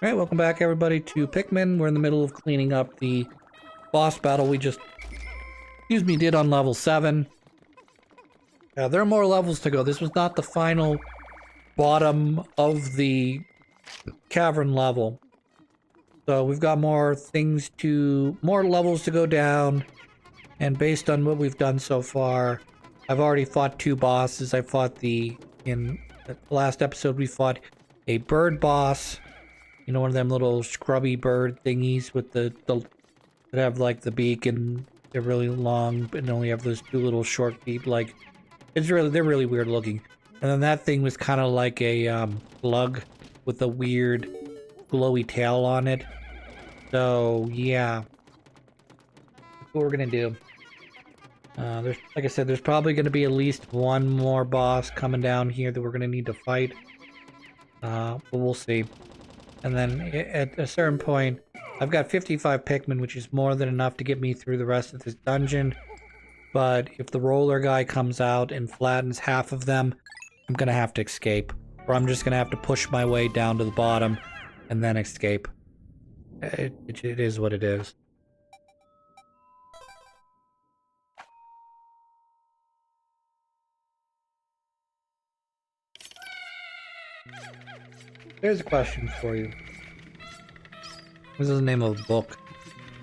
Alright, welcome back everybody to Pikmin. We're in the middle of cleaning up the boss battle we just, did on level 7. There are more levels to go. This was not the final bottom of the cavern level. So we've got more levels to go down. And based on what we've done so far, I've already fought 2 bosses. in the last episode we fought a bird boss. You know, one of them little scrubby bird thingies with that have like the beak and they're really long and only have those 2 little short feet. Like, they're really weird looking. And then that thing was kind of like a slug with a weird glowy tail on it. So yeah, that's what we're gonna do. Like I said, there's probably gonna be at least one more boss coming down here that we're gonna need to fight. But we'll see. And then at a certain point, I've got 55 Pikmin, which is more than enough to get me through the rest of this dungeon. But if the roller guy comes out and flattens half of them, I'm going to have to escape. Or I'm just going to have to push my way down to the bottom and then escape. It is what it is. There's a question for you. This is the name of a book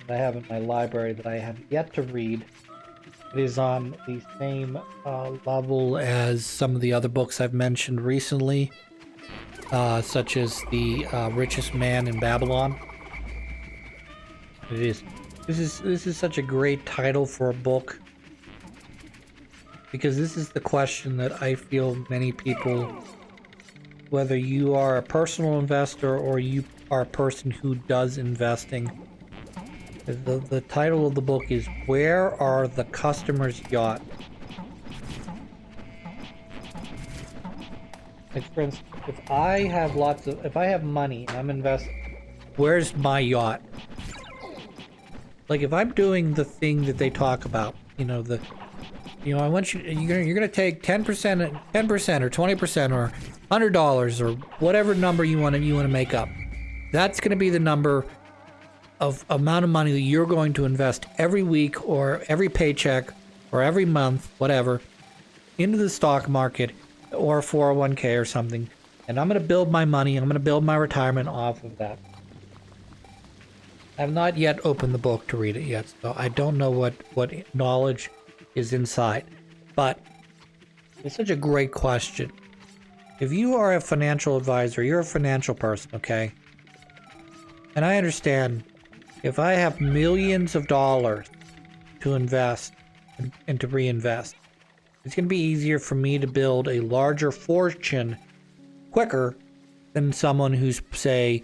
that I have in my library that I have yet to read. It is on the same level as some of the other books I've mentioned recently, such as The Richest Man in Babylon. This is such a great title for a book, because this is the question that I feel many people, whether you are a personal investor or you are a person who does investing, the title of the book is "Where Are the Customer's Yacht?" Like, for instance, if I have money and I'm investing, where's my yacht? Like, if I'm doing the thing that they talk about, I want you're gonna take 10% or 20% or $100 or whatever number you want to make up. That's going to be the number of amount of money that you're going to invest every week or every paycheck or every month, whatever, into the stock market or a 401k or something. And I'm going to build my money. I'm going to build my retirement off of that. I have not yet opened the book to read it yet, so I don't know what knowledge is inside. But it's such a great question. If you are a financial advisor, you're a financial person, okay? And I understand, if I have millions of dollars to invest and to reinvest, it's going to be easier for me to build a larger fortune quicker than someone who's, say,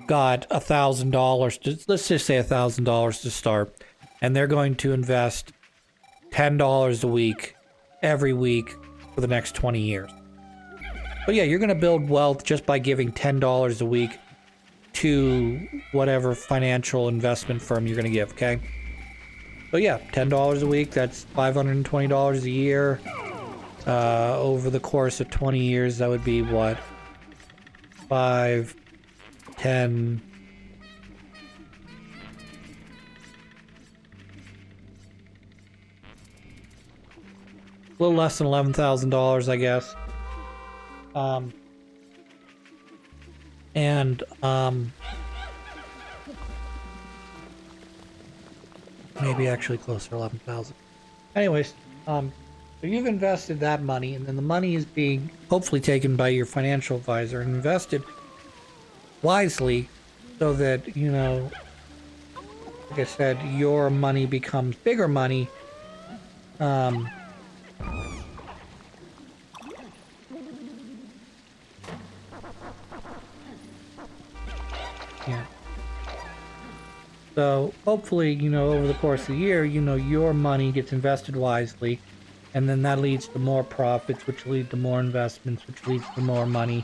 got $1,000, let's just say $1,000 to start, and they're going to invest $10 a week every week for the next 20 years. But yeah, you're going to build wealth just by giving $10 a week to whatever financial investment firm you're going to give, okay? So yeah, $10 a week, that's $520 a year. Over the course of 20 years, that would be what? 5, 10... a little less than $11,000, I guess. Maybe actually closer to 11,000. Anyways, so you've invested that money, and then the money is being hopefully taken by your financial advisor and invested wisely, so that, like I said, your money becomes bigger money. Yeah. So hopefully, over the course of the year, your money gets invested wisely, and then that leads to more profits, which lead to more investments, which leads to more money,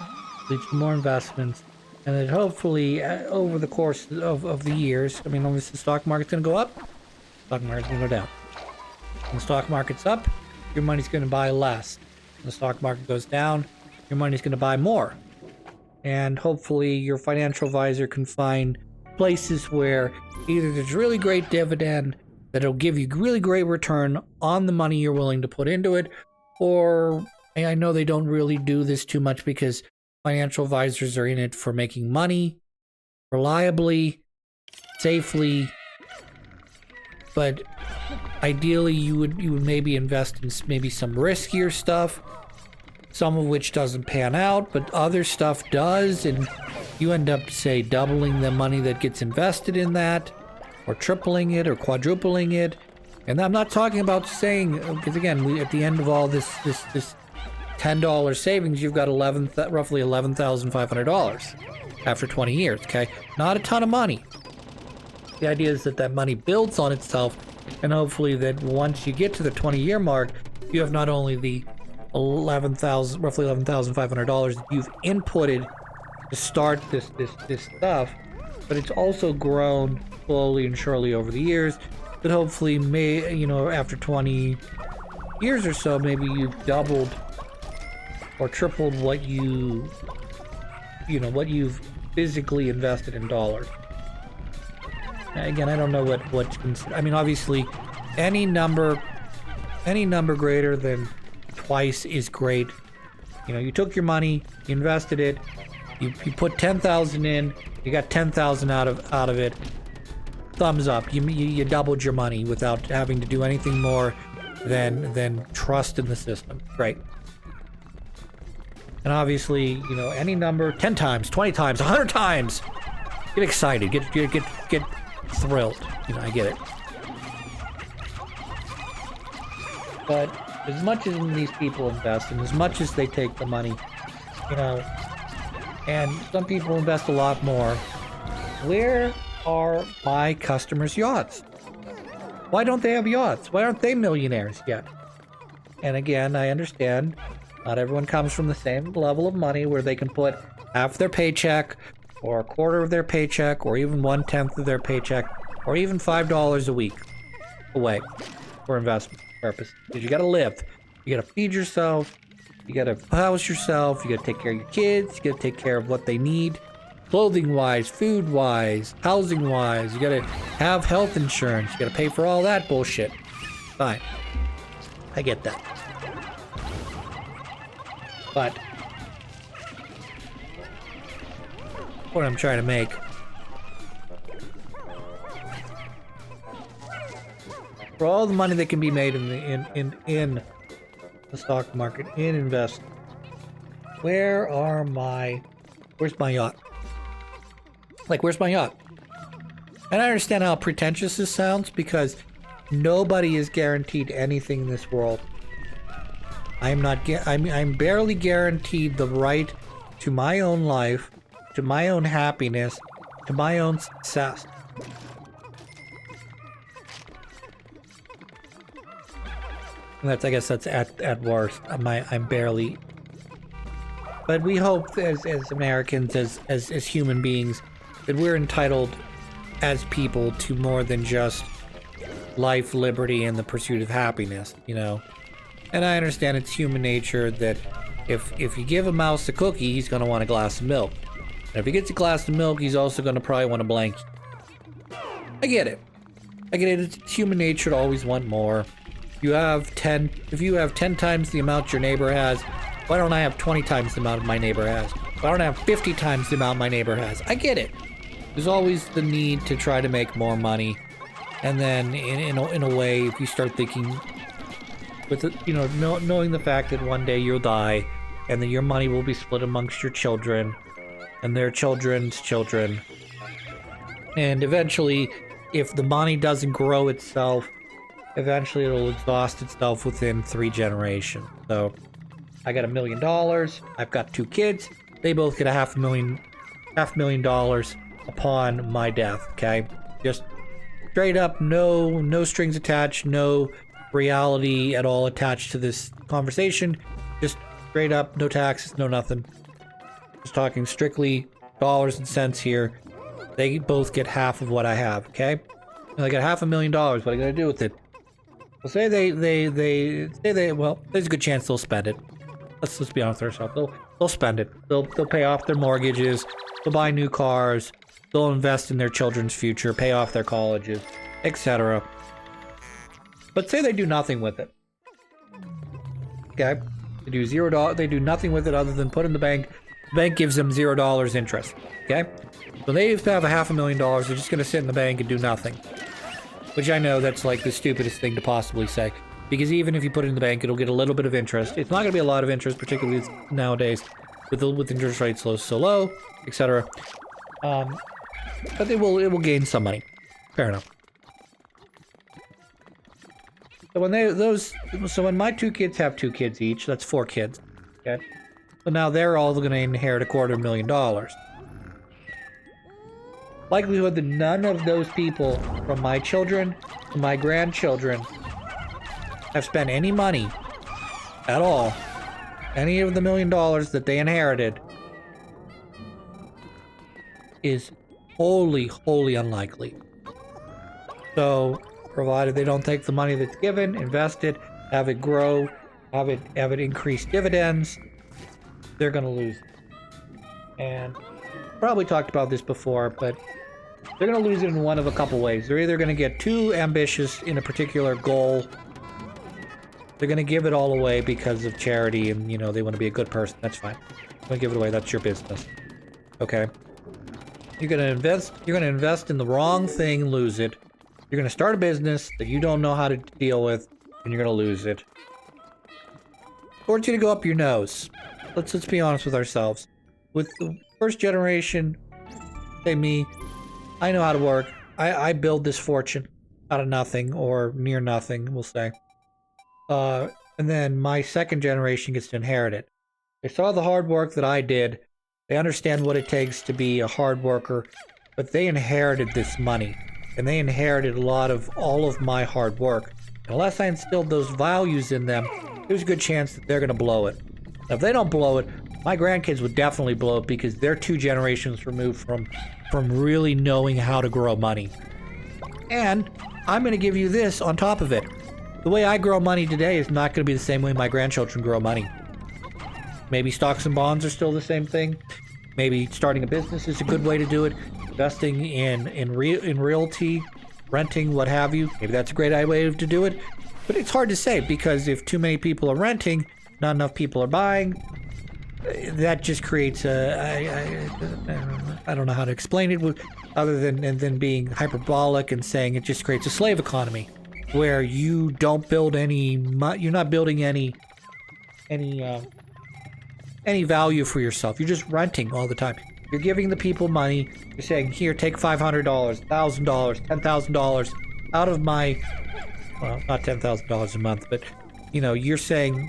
leads to more investments, and then hopefully over the course of the years, I mean, obviously the stock market's going to go up, stock market's going to go down. When the stock market's up, your money's going to buy less. When the stock market goes down, your money's going to buy more. And hopefully your financial advisor can find places where either there's really great dividend that'll give you really great return on the money you're willing to put into it, or I know they don't really do this too much because financial advisors are in it for making money reliably, safely, but ideally you would maybe invest in maybe some riskier stuff, some of which doesn't pan out, but other stuff does, and you end up, say, doubling the money that gets invested in that, or tripling it, or quadrupling it. And I'm not talking about saying, because again, at the end of all this $10 savings, you've got roughly $11,500 after 20 years, okay? Not a ton of money. The idea is that that money builds on itself, and hopefully that once you get to the 20-year mark, you have not only the roughly $11,500 that you've inputted to start this stuff, but it's also grown slowly and surely over the years. But hopefully, after 20 years or so, maybe you've doubled or tripled what you've physically invested in dollars. Again, I don't know what's considered. I mean, obviously, any number greater than twice is great. You took your money, you invested it, you put 10,000 in, you got 10,000 out of it. Thumbs up. You doubled your money without having to do anything more than trust in the system. Great. And obviously, any number, 10 times, 20 times, 100 times. Get excited. Get thrilled. I get it. But as much as these people invest, and as much as they take the money, and some people invest a lot more, where are my customers' yachts? Why don't they have yachts? Why aren't they millionaires yet? And again, I understand not everyone comes from the same level of money where they can put half their paycheck, or a quarter of their paycheck, or even 1/10 of their paycheck, or even $5 a week away for investment purposes. Because you gotta live. You gotta feed yourself. You gotta house yourself. You gotta take care of your kids. You gotta take care of what they need. Clothing-wise, food-wise, housing-wise. You gotta have health insurance. You gotta pay for all that bullshit. Fine. I get that. But what I'm trying to make, for all the money that can be made in the stock market, in investing, where's my yacht? Like, where's my yacht? And I understand how pretentious this sounds, because nobody is guaranteed anything in this world. I'm barely guaranteed the right to my own life, to my own happiness, to my own success. And I guess that's at worst. I'm barely. But we hope as Americans, as human beings, that we're entitled as people to more than just life, liberty, and the pursuit of happiness, And I understand it's human nature that if you give a mouse a cookie, he's going to want a glass of milk. And if he gets a glass of milk, he's also going to probably want a blanket. I get it. It's human nature to always want more. If you have 10 times the amount your neighbor has, why don't I have 20 times the amount my neighbor has? Why don't I have 50 times the amount my neighbor has? I get it. There's always the need to try to make more money. And then in a way, if you start thinking with knowing the fact that one day you'll die, and that your money will be split amongst your children and their children's children, and eventually, if the money doesn't grow itself, eventually it'll exhaust itself within 3 generations. So I got $1 million. I've got 2 kids. They both get $500,000 upon my death. Okay, just straight up, no strings attached, no reality at all attached to this conversation. Just straight up, no taxes, no nothing. Just talking strictly dollars and cents here. They both get half of what I have, okay? And I got $500,000. What are you gonna do with it? Well, say well, there's a good chance they'll spend it. Let's be honest with ourselves. they'll spend it. They'll pay off their mortgages, they'll buy new cars, they'll invest in their children's future, pay off their colleges, etc. But say they do nothing with it. Okay? They do $0. They do nothing with it other than put in the bank. The bank gives them $0 interest. Okay? So they have $500,000. They're just going to sit in the bank and do nothing. Which I know that's like the stupidest thing to possibly say. Because even if you put it in the bank, it'll get a little bit of interest. It's not going to be a lot of interest, particularly nowadays with interest rates so low, etc. But it will gain some money. Fair enough. So when my 2 kids have 2 kids each, that's 4 kids. Okay. So now they're all going to inherit $250,000. Likelihood that none of those people, from my children to my grandchildren, have spent any money at all, any of the $1 million that they inherited, is wholly unlikely. So, provided they don't take the money that's given, invest it, have it grow, have it increase dividends, they're going to lose. And probably talked about this before, but they're going to lose it in one of a couple ways. They're either going to get too ambitious in a particular goal. They're going to give it all away because of charity and, they want to be a good person. That's fine. Don't give it away. That's your business. Okay? You're going to invest in the wrong thing, lose it. You're going to start a business that you don't know how to deal with, and you're going to lose it. Or it's going to go up your nose. Let's be honest with ourselves. With the first generation, say me, I know how to work. I build this fortune out of nothing, or near nothing, we'll say. And then my second generation gets to inherit it. They saw the hard work that I did. They understand what it takes to be a hard worker, but they inherited this money. And they inherited all of my hard work. And unless I instilled those values in them, there's a good chance that they're going to blow it. Now, if they don't blow it, my grandkids would definitely blow it because they're 2 generations removed from really knowing how to grow money. And I'm going to give you this on top of it. The way I grow money today is not going to be the same way my grandchildren grow money. Maybe stocks and bonds are still the same thing. Maybe starting a business is a good way to do it. Investing in realty, renting, what have you. Maybe that's a great way to do it. But it's hard to say because if too many people are renting, not enough people are buying, that just creates I don't know how to explain it other than being hyperbolic and saying it just creates a slave economy where you don't build you're not building any value for yourself. You're just renting all the time. You're giving the people money. You're saying, here, take $500, $1,000, $10,000 out of my, well, not $10,000 a month, but, you're saying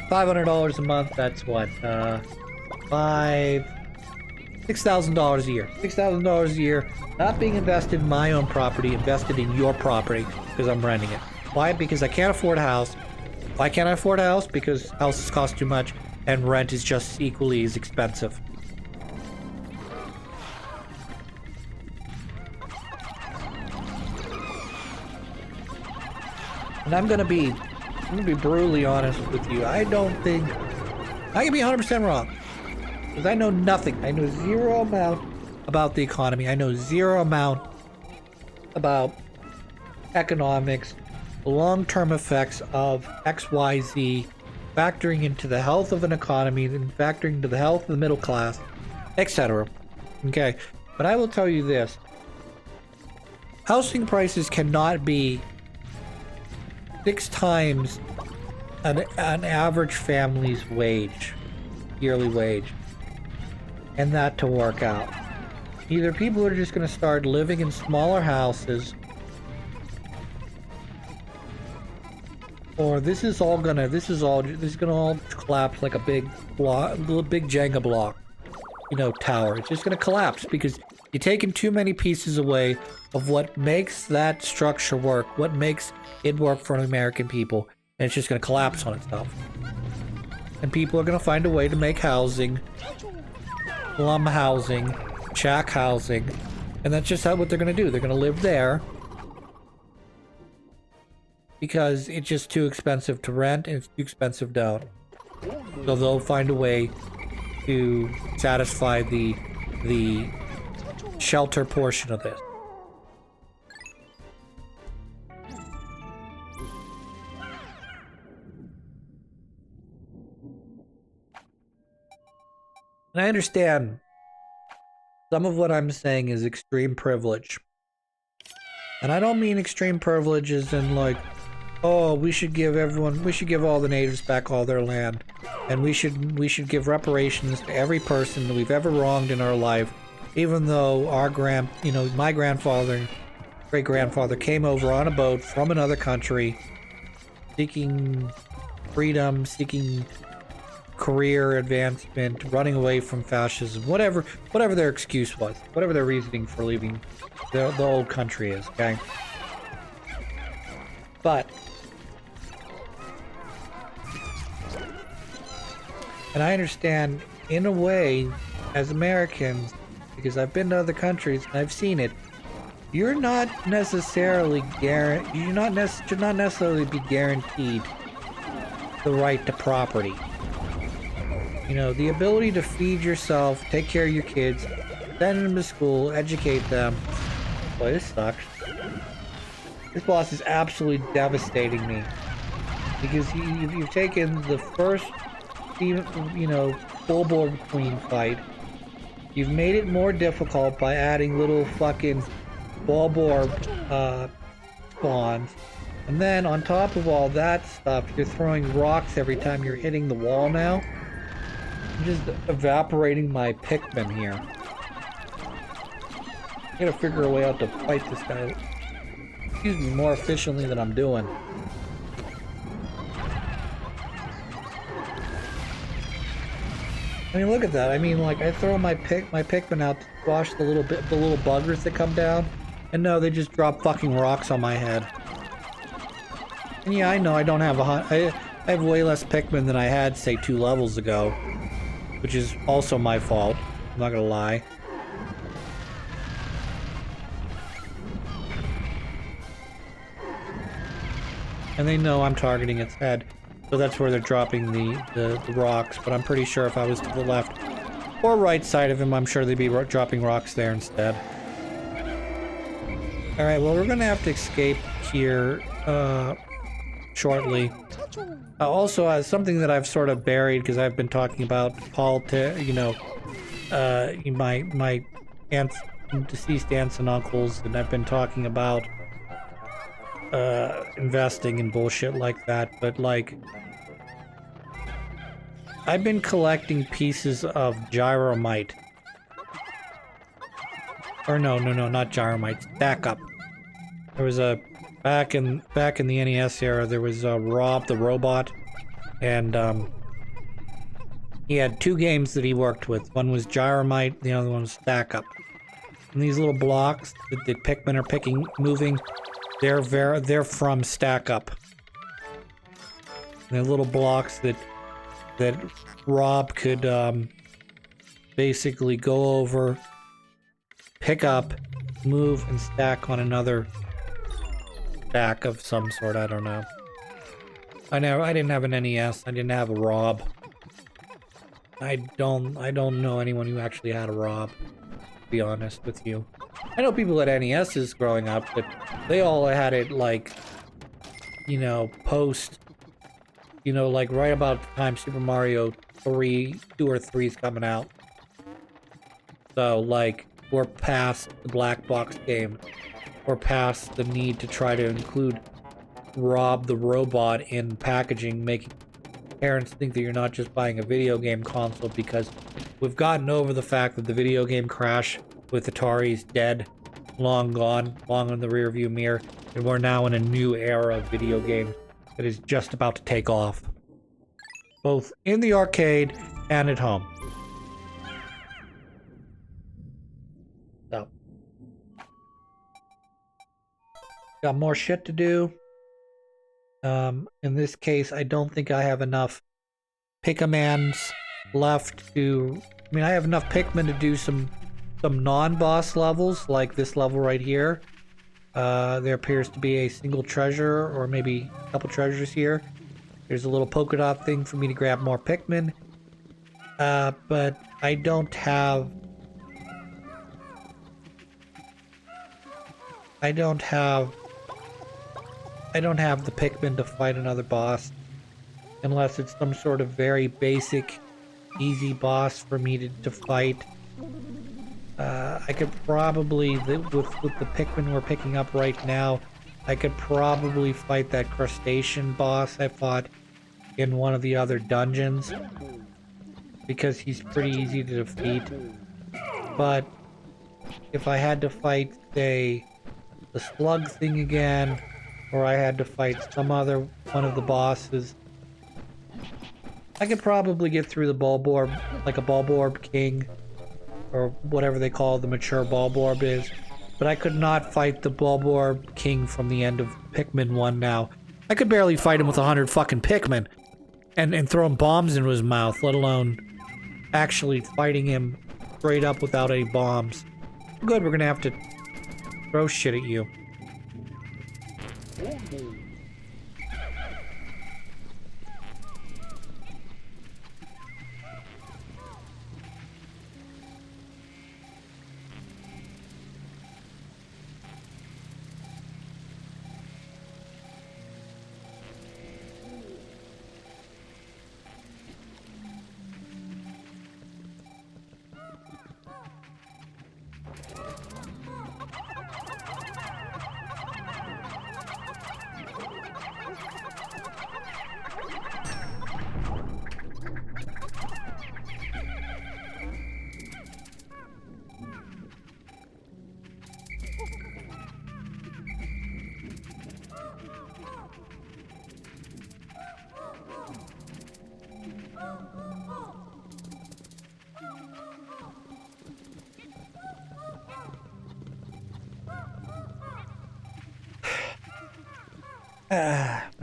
$500 a month, that's what, $6,000 a year. $6,000 a year, not being invested in my own property, invested in your property because I'm renting it. Why? Because I can't afford a house. Why can't I afford a house? Because houses cost too much and rent is just equally as expensive. And I'm gonna be brutally honest with you. I don't think I can be 100% wrong. Because I know nothing. I know zero amount about the economy. I know zero amount about economics, the long-term effects of XYZ, factoring into the health of an economy, and factoring into the health of the middle class, etc. Okay, but I will tell you this. Housing prices cannot be 6 times an average family's wage, yearly wage, and that to work out. Either people are just going to start living in smaller houses, or this is all gonna all collapse like a big block, big Jenga block, tower. It's just gonna collapse because you're taking too many pieces away of what makes that structure work, what makes it work for the American people, and it's just gonna collapse on itself. And people are gonna find a way to make housing, slum housing, shack housing, and that's just what they're gonna do. They're gonna live there because it's just too expensive to rent and it's too expensive to own. So they'll find a way to satisfy the shelter portion of this. And I understand some of what I'm saying is extreme privilege. And I don't mean extreme privilege as in like, oh, we should give all the natives back all their land. And we should give reparations to every person that we've ever wronged in our life. Even though my grandfather, great-grandfather came over on a boat from another country, seeking freedom, seeking career advancement, running away from fascism, whatever their excuse was, whatever their reasoning for leaving the old country is, okay? But, and I understand, in a way, as Americans, because I've been to other countries and I've seen it, you're not necessarily should not necessarily be guaranteed the right to property. You know, the ability to feed yourself, take care of your kids, send them to school, educate them. Boy, this sucks. This boss is absolutely devastating me. Because you've taken the first, full board queen fight. You've made it more difficult by adding little fucking ball board spawns. And then on top of all that stuff, you're throwing rocks every time you're hitting the wall now. I'm just evaporating my Pikmin here. I gotta figure a way out to fight this guy, more efficiently than I'm doing. I mean, look at that. I mean, like, I throw my Pikmin out to squash the little buggers that come down, and no, they just drop fucking rocks on my head. And yeah, I know I don't have I have way less Pikmin than I had, say, 2 levels ago, which is also my fault. I'm not gonna lie. And they know I'm targeting its head. So that's where they're dropping the rocks, but I'm pretty sure if I was to the left or right side of him, I'm sure they'd be dropping rocks there instead. Alright, well, we're gonna have to escape here shortly. Also, something that I've sort of buried because I've been talking about politics, my aunts, deceased aunts and uncles, and I've been talking about investing in bullshit like that, but like I've been collecting pieces of gyromite. Or no, not gyromite, stack up. There was a back in the NES era, there was Rob the robot, and he had 2 games that he worked with. One was gyromite, the other one was stack up. And these little blocks that the Pikmin are moving, they're from stack up. And they're little blocks that Rob could basically go over, pick up, move, and stack on another stack of some sort. I don't know. I didn't have an NES. I didn't have a Rob. I don't know anyone who actually had a Rob, to be honest with you. I know people at NESs growing up, but they all had it like, post, like right about the time Super Mario 2 or 3 is coming out. So like, we're past the black box game. We're past the need to try to include Rob the robot in packaging, making parents think that you're not just buying a video game console, because we've gotten over the fact that the video game crash with Atari's dead, long gone, long in the rearview mirror, and we're now in a new era of video games that is just about to take off, both in the arcade and at home. So, got more shit to do. In this case, I don't think I have enough Pikmins left to... I mean, I have enough Pikmin to do some non-boss levels, like this level right here. There appears to be a single treasure, or maybe a couple treasures here. There's a little polka dot thing for me to grab more Pikmin. But I don't have the Pikmin to fight another boss. Unless it's some sort of very basic, easy boss for me to fight. I could probably, with the Pikmin we're picking up right now, I could probably fight that crustacean boss I fought in one of the other dungeons. Because he's pretty easy to defeat. But if I had to fight, say, the slug thing again, or I had to fight some other one of the bosses, I could probably get through the Bulborb, like a Bulborb King, or whatever they call the mature Bulborb is. But I could not fight the Bulborb King from the end of Pikmin 1 now. I could barely fight him with 100 fucking Pikmin and throwing bombs into his mouth, let alone actually fighting him straight up without any bombs. Good, we're gonna have to throw shit at you.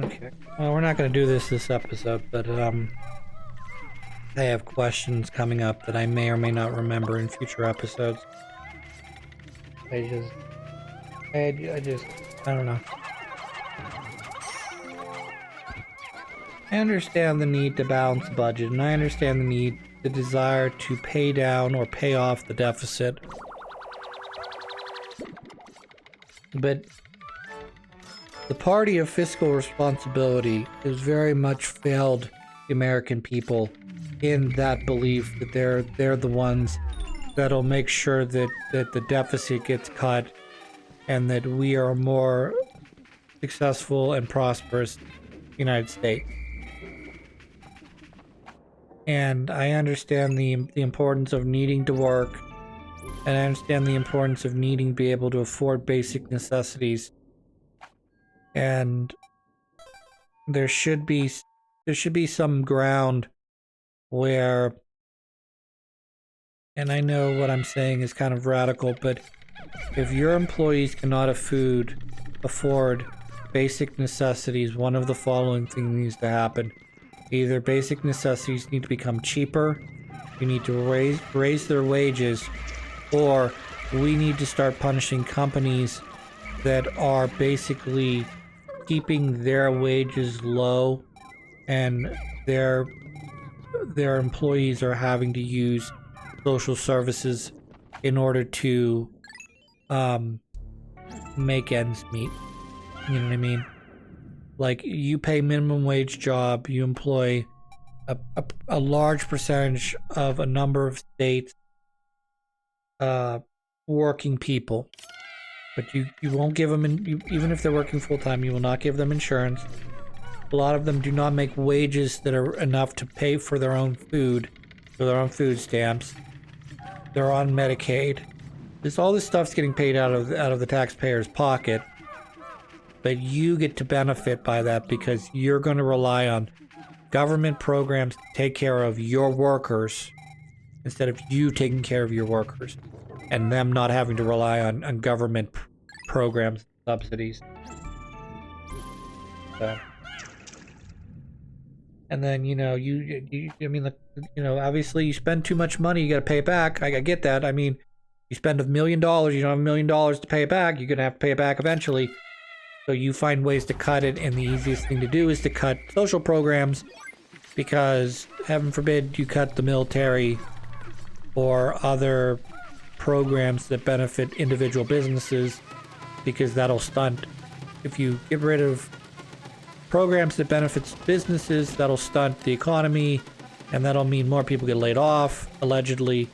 Okay. Well, we're not going to do this episode, but I have questions coming up that I may or may not remember in future episodes. I don't know. I understand the need to balance the budget, and I understand the desire to pay down or pay off the deficit. But the party of fiscal responsibility has very much failed the American people in that belief that they're the ones that'll make sure that the deficit gets cut and that we are more successful and prosperous United States. And I understand the importance of needing to work, and I understand the importance of needing to be able to afford basic necessities. And there should be some ground where, and I know what I'm saying is kind of radical, but if your employees cannot afford basic necessities, one of the following things needs to happen. Either basic necessities need to become cheaper, you need to raise their wages, or we need to start punishing companies that are basically keeping their wages low and their employees are having to use social services in order to make ends meet. You know what I mean? Like, you pay minimum wage job, you employ a large percentage of a number of states working people. But you won't give them, even if they're working full-time, you will not give them insurance. A lot of them do not make wages that are enough to pay for their own food, for their own food stamps. They're on Medicaid. All this stuff's getting paid out of the taxpayer's pocket. But you get to benefit by that because you're going to rely on government programs to take care of your workers instead of you taking care of your workers and them not having to rely on government programs, subsidies. So, and then, obviously you spend too much money, you got to pay it back. I get that. I mean, you spend $1 million, you don't have $1 million to pay it back, you're going to have to pay it back eventually. So you find ways to cut it, and the easiest thing to do is to cut social programs, because heaven forbid you cut the military or other programs that benefit individual businesses, because that'll stunt. If you get rid of programs that benefits businesses, that'll stunt the economy, and that'll mean more people get laid off, allegedly.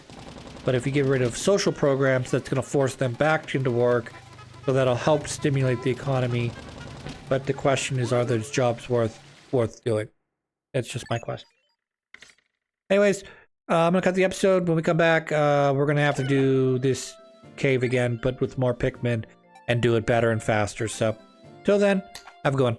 But if you get rid of social programs, that's going to force them back into work, so that'll help stimulate the economy. But the question is, are those jobs worth doing? That's just my question. Anyways, I'm going to cut the episode. When we come back, we're going to have to do this cave again, but with more Pikmin, and do it better and faster. So, till then, have a good one.